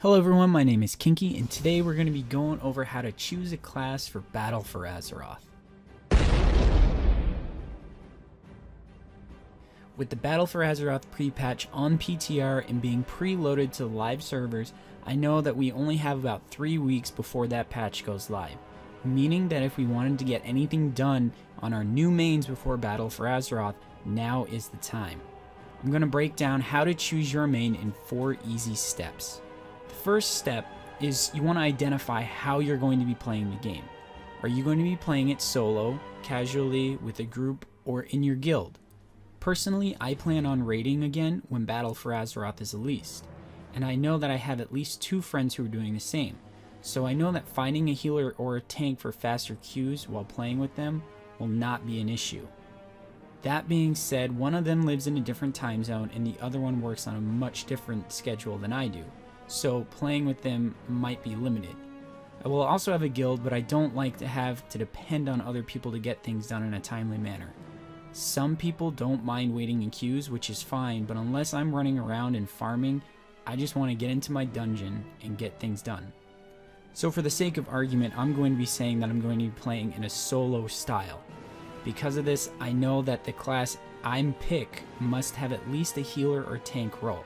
Hello everyone, my name is Kinky, and today we're going to be going over how to choose a class for Battle for Azeroth. With the Battle for Azeroth pre-patch on PTR and being preloaded to live servers, I know that we only have about 3 weeks before that patch goes live, meaning that if we wanted to get anything done on our new mains before Battle for Azeroth, now is the time. I'm going to break down how to choose your main in 4 easy steps. First step is you want to identify how you're going to be playing the game. Are you going to be playing it solo, casually, with a group, or in your guild? Personally, I plan on raiding again when Battle for Azeroth is released, and I know that I have at least 2 friends who are doing the same, so I know that finding a healer or a tank for faster queues while playing with them will not be an issue. That being said, one of them lives in a different time zone and the other one works on a much different schedule than I do, so playing with them might be limited. I will also have a guild, but I don't like to have to depend on other people to get things done in a timely manner. Some people don't mind waiting in queues, which is fine, but unless I'm running around and farming, I just want to get into my dungeon and get things done. So for the sake of argument, I'm going to be saying that I'm going to be playing in a solo style. Because of this, I know that the class I'm pick must have at least a healer or tank role.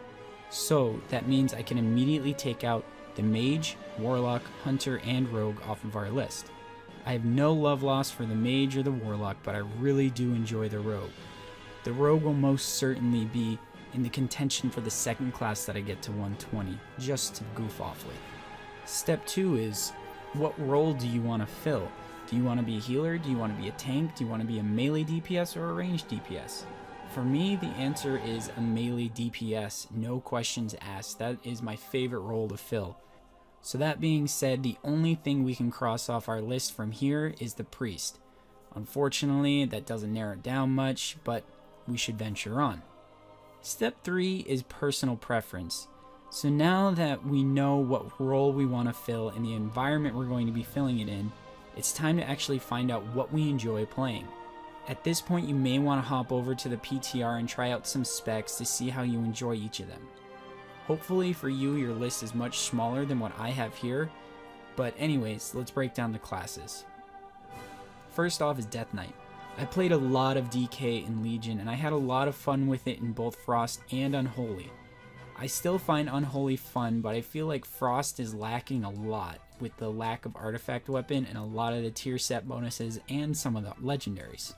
So that means I can immediately take out the mage, warlock, hunter, and rogue off of our list. I have no love lost for the mage or the warlock, but I really do enjoy the rogue. The rogue will most certainly be in the contention for the second class that I get to 120, just to goof off with. Step 2 is, what role do you want to fill? Do you want to be a healer? Do you want to be a tank? Do you want to be a melee DPS or a ranged DPS? For me, the answer is a melee DPS, no questions asked. That is my favorite role to fill. So that being said, the only thing we can cross off our list from here is the priest. Unfortunately, that doesn't narrow it down much, but we should venture on. Step 3 is personal preference. So now that we know what role we want to fill and the environment we're going to be filling it in, it's time to actually find out what we enjoy playing. At this point, you may want to hop over to the PTR and try out some specs to see how you enjoy each of them. Hopefully for you, your list is much smaller than what I have here, but anyways, let's break down the classes. First off is Death Knight. I played a lot of DK in Legion, and I had a lot of fun with it in both Frost and Unholy. I still find Unholy fun, but I feel like Frost is lacking a lot with the lack of artifact weapon and a lot of the tier set bonuses and some of the legendaries.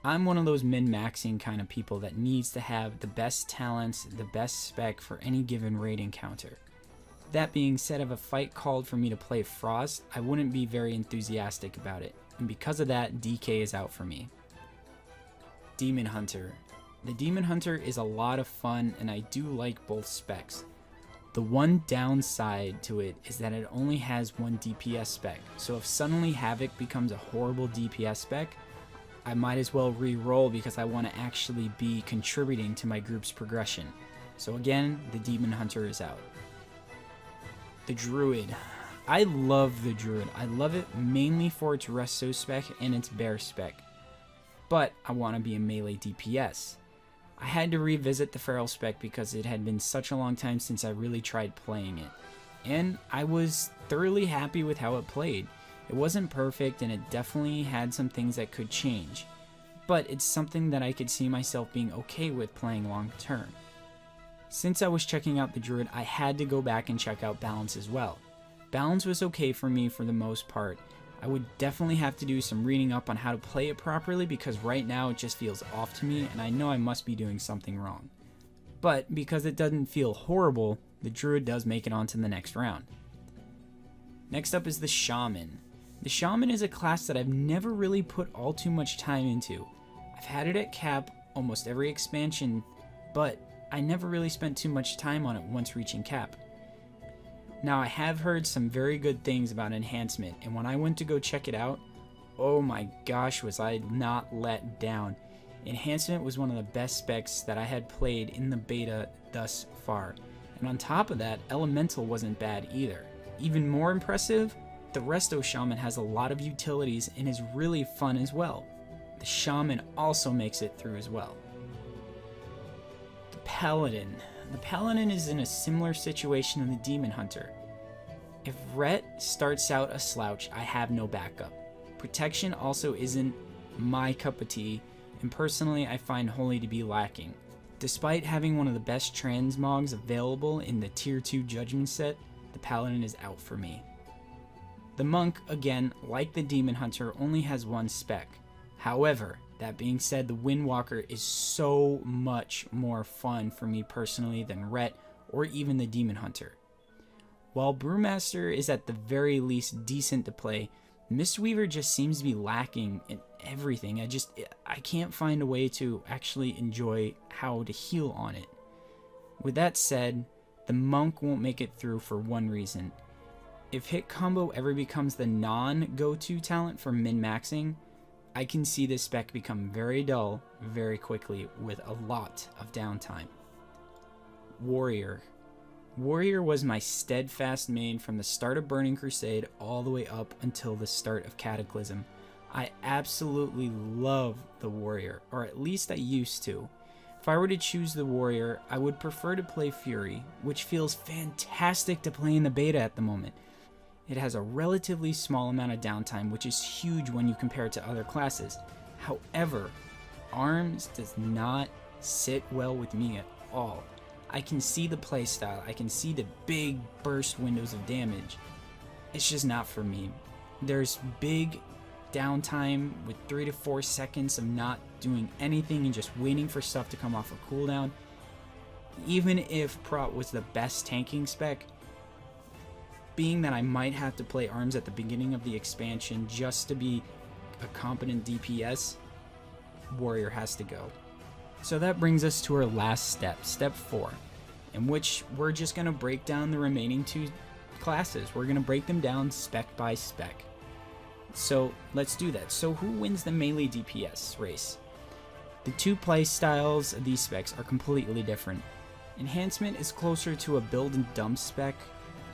I'm one of those min-maxing kind of people that needs to have the best talents, the best spec for any given raid encounter. That being said, if a fight called for me to play Frost, I wouldn't be very enthusiastic about it, and because of that, DK is out for me. Demon Hunter. The Demon Hunter is a lot of fun, and I do like both specs. The one downside to it is that it only has one DPS spec, so if suddenly Havoc becomes a horrible DPS spec, I might as well re-roll because I want to actually be contributing to my group's progression. So again, the Demon Hunter is out. The Druid. I love the Druid. I love it mainly for its Resto spec and its Bear spec. But I want to be a melee DPS. I had to revisit the Feral spec because it had been such a long time since I really tried playing it. And I was thoroughly happy with how it played. It wasn't perfect, and it definitely had some things that could change, but it's something that I could see myself being okay with playing long term. Since I was checking out the Druid, I had to go back and check out Balance as well. Balance was okay for me for the most part. I would definitely have to do some reading up on how to play it properly because right now it just feels off to me and I know I must be doing something wrong. But because it doesn't feel horrible, the Druid does make it onto the next round. Next up is the Shaman. The Shaman is a class that I've never really put all too much time into. I've had it at cap almost every expansion, but I never really spent too much time on it once reaching cap. Now I have heard some very good things about enhancement, and when I went to go check it out, oh my gosh was I not let down. Enhancement was one of the best specs that I had played in the beta thus far, and on top of that, Elemental wasn't bad either. Even more impressive, the Resto Shaman has a lot of utilities and is really fun as well. The Shaman also makes it through as well. The Paladin. the Paladin is in a similar situation to the Demon Hunter. If Rhett starts out a slouch, I have no backup. Protection also isn't my cup of tea, and personally I find Holy to be lacking. Despite having one of the best transmogs available in the Tier 2 Judgment set, the Paladin is out for me. The Monk, again, like the Demon Hunter, only has one spec. However, that being said, the Windwalker is so much more fun for me personally than Rhett or even the Demon Hunter. While Brewmaster is at the very least decent to play, Mistweaver just seems to be lacking in everything. I can't find a way to actually enjoy how to heal on it. With that said, the Monk won't make it through for one reason. If hit combo ever becomes the non-go-to talent for min-maxing, I can see this spec become very dull very quickly with a lot of downtime. Warrior. Warrior was my steadfast main from the start of Burning Crusade all the way up until the start of Cataclysm. I absolutely love the Warrior, or at least I used to. If I were to choose the Warrior, I would prefer to play Fury, which feels fantastic to play in the beta at the moment. It has a relatively small amount of downtime, which is huge when you compare it to other classes. However, Arms does not sit well with me at all. I can see the playstyle, I can see the big burst windows of damage. It's just not for me. There's big downtime with 3 to 4 seconds of not doing anything and just waiting for stuff to come off a cooldown. Even if Prot was the best tanking spec, being that I might have to play Arms at the beginning of the expansion just to be a competent DPS, Warrior has to go. So that brings us to our last step, step 4, in which we're just going to break down the remaining 2 classes. We're going to break them down spec by spec. So let's do that. So who wins the melee DPS race? The 2 play styles of these specs are completely different. Enhancement is closer to a build and dump spec,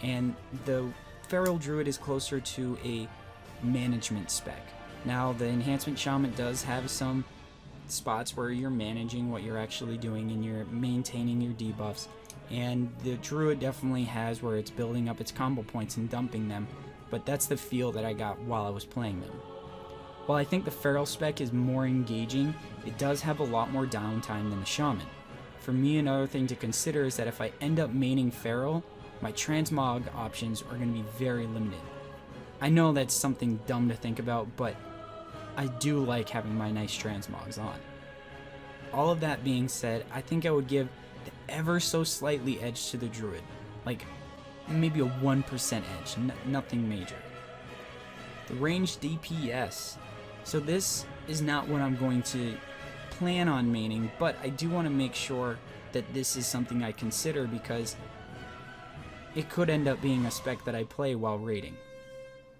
and the Feral Druid is closer to a management spec. Now, the Enhancement Shaman does have some spots where you're managing what you're actually doing and you're maintaining your debuffs, and the Druid definitely has where it's building up its combo points and dumping them, but that's the feel that I got while I was playing them. While I think the Feral spec is more engaging, it does have a lot more downtime than the Shaman. For me, another thing to consider is that if I end up maining Feral, my transmog options are going to be very limited. I know that's something dumb to think about, but I do like having my nice transmogs on. All of that being said, I think I would give the ever so slightly edge to the Druid. Like, maybe a 1% edge, nothing major. The ranged DPS. So this is not what I'm going to plan on maining, but I do want to make sure that this is something I consider because it could end up being a spec that I play while raiding.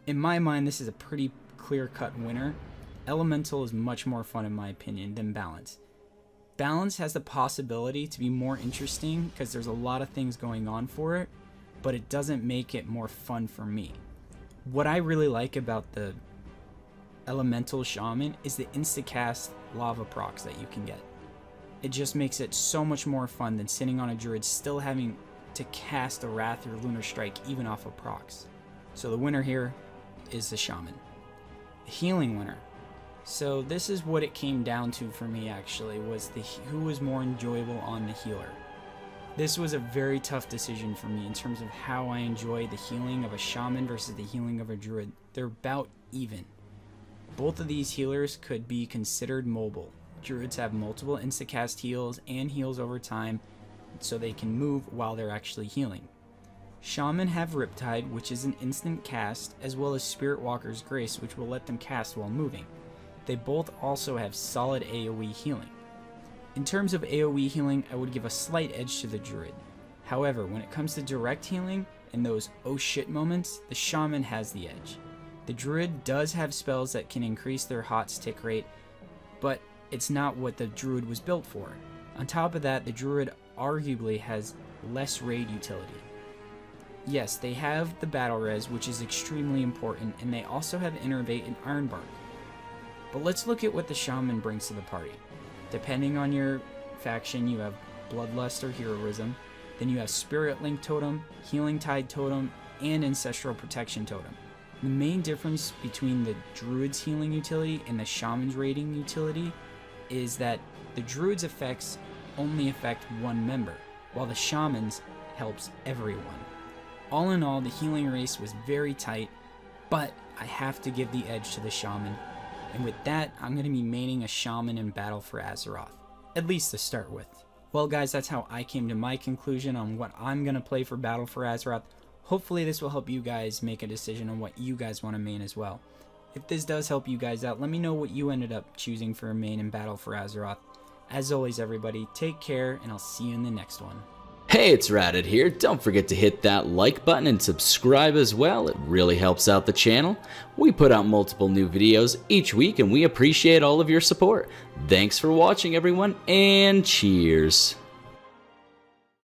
In my mind, this is a pretty clear-cut winner. Elemental is much more fun in my opinion than Balance. Balance has the possibility to be more interesting because there's a lot of things going on for it, but it doesn't make it more fun for me. What I really like about the Elemental Shaman is the insta-cast lava procs that you can get. It just makes it so much more fun than sitting on a Druid still having to cast a Wrath or Lunar Strike even off of procs. So the winner here is the Shaman. The healing winner. So this is what it came down to for me actually, was who was more enjoyable on the healer. This was a very tough decision for me in terms of how I enjoy the healing of a Shaman versus the healing of a Druid. They're about even. Both of these healers could be considered mobile. Druids have multiple insta-cast heals and heals over time, so they can move while they're actually healing. Shaman have Riptide, which is an instant cast, as well as Spirit Walker's Grace, which will let them cast while moving. They both also have solid AoE healing. In terms of AoE healing, I would give a slight edge to the Druid. However, when it comes to direct healing and those oh shit moments, the Shaman has the edge. The Druid does have spells that can increase their hot stick rate, but it's not what the Druid was built for. On top of that, the Druid arguably has less raid utility. Yes, they have the battle res, which is extremely important, and they also have Innervate and Ironbark. But let's look at what the Shaman brings to the party. Depending on your faction, you have Bloodlust or Heroism, Then you have Spirit Link Totem, Healing Tide Totem, and Ancestral Protection Totem. The main difference between the Druid's healing utility and the Shaman's raiding utility is that the Druid's effects only affect one member, while the Shaman's helps everyone. All in all, the healing race was very tight, but I have to give the edge to the Shaman. And with that, I'm going to be maining a Shaman in Battle for Azeroth, at least to start with. Well guys, that's how I came to my conclusion on what I'm going to play for Battle for Azeroth. Hopefully this will help you guys make a decision on what you guys want to main as well. If this does help you guys out, let me know what you ended up choosing for a main in Battle for Azeroth. As always everybody, take care and I'll see you in the next one. Hey, it's Radit here. Don't forget to hit that like button and subscribe as well. It really helps out the channel. We put out multiple new videos each week and we appreciate all of your support. Thanks for watching everyone, and cheers.